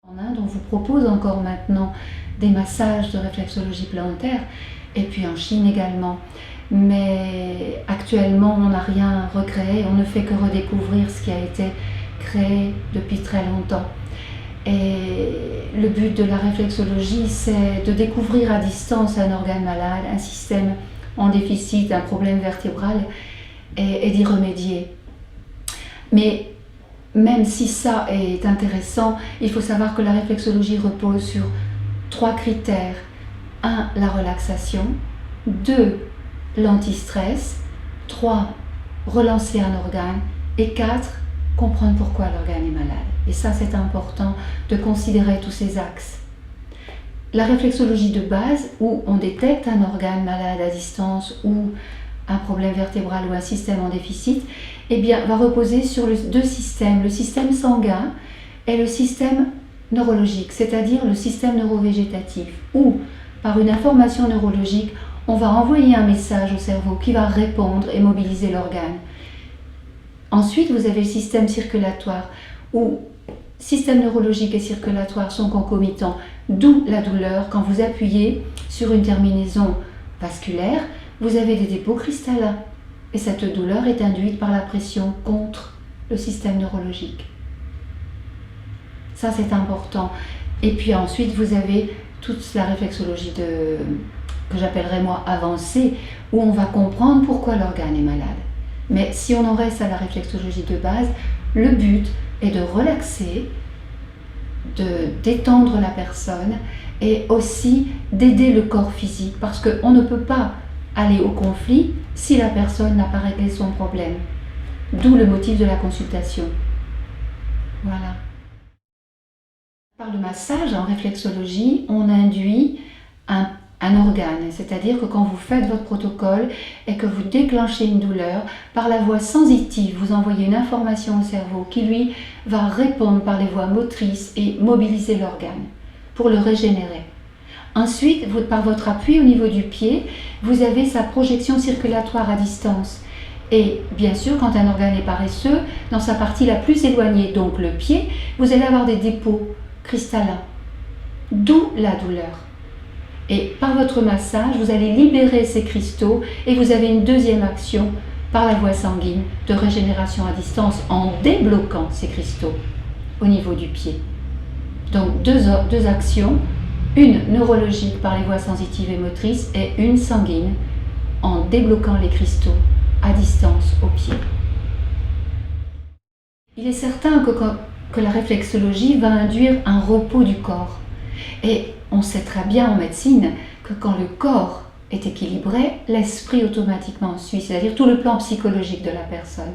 En Inde, on vous propose encore maintenant des massages de réflexologie plantaire, et puis en Chine également. Mais actuellement, on n'a rien recréé, on ne fait que redécouvrir ce qui a été créé depuis très longtemps. Et le but de la réflexologie, c'est de découvrir à distance un organe malade, un système en déficit, un problème vertébral, et d'y remédier. Mais même si ça est intéressant, il faut savoir que la réflexologie repose sur 3 critères. 1. La relaxation. 2. L'antistress. 3. Relancer un organe. Et 4. Comprendre pourquoi l'organe est malade. Et ça, c'est important de considérer tous ces axes. La réflexologie de base, où on détecte un organe malade à distance ou un problème vertébral ou un système en déficit, eh bien, va reposer sur 2 systèmes, le système sanguin et le système neurologique, c'est-à-dire le système neurovégétatif, où, par une information neurologique, on va envoyer un message au cerveau qui va répondre et mobiliser l'organe. Ensuite, vous avez le système circulatoire, où système neurologique et circulatoire sont concomitants, d'où la douleur. Quand vous appuyez sur une terminaison vasculaire, vous avez des dépôts cristallins. Et cette douleur est induite par la pression contre le système neurologique. Ça, c'est important. Et puis ensuite, vous avez toute la réflexologie que j'appellerais moi avancée, où on va comprendre pourquoi l'organe est malade. Mais si on en reste à la réflexologie de base, le but est de relaxer, de détendre la personne et aussi d'aider le corps physique, parce qu'on ne peut pas aller au conflit si la personne n'a pas réglé son problème. D'où le motif de la consultation. Voilà. Par le massage en réflexologie, on induit un organe, c'est-à-dire que quand vous faites votre protocole et que vous déclenchez une douleur, par la voie sensitive, vous envoyez une information au cerveau qui, lui, va répondre par les voies motrices et mobiliser l'organe pour le régénérer. Ensuite, par votre appui au niveau du pied, vous avez sa projection circulatoire à distance. Et bien sûr, quand un organe est paresseux, dans sa partie la plus éloignée, donc le pied, vous allez avoir des dépôts cristallins, d'où la douleur. Et par votre massage, vous allez libérer ces cristaux et vous avez une deuxième action par la voie sanguine de régénération à distance en débloquant ces cristaux au niveau du pied. Donc deux actions, une neurologique par les voies sensitives et motrices et une sanguine en débloquant les cristaux à distance au pied. Il est certain que la réflexologie va induire un repos du corps. Et on sait très bien en médecine que quand le corps est équilibré, l'esprit automatiquement suit, c'est-à-dire tout le plan psychologique de la personne.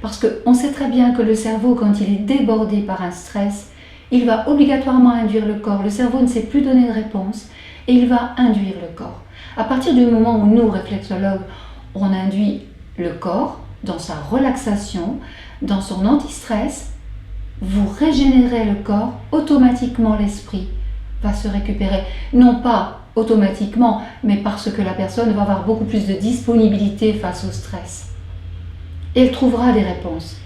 Parce qu'on sait très bien que le cerveau, quand il est débordé par un stress, il va obligatoirement induire le corps. Le cerveau ne sait plus donner de réponse et il va induire le corps. À partir du moment où nous, réflexologues, on induit le corps dans sa relaxation, dans son anti-stress, vous régénérez le corps, automatiquement l'esprit va se récupérer. Non pas automatiquement, mais parce que la personne va avoir beaucoup plus de disponibilité face au stress. Et elle trouvera des réponses.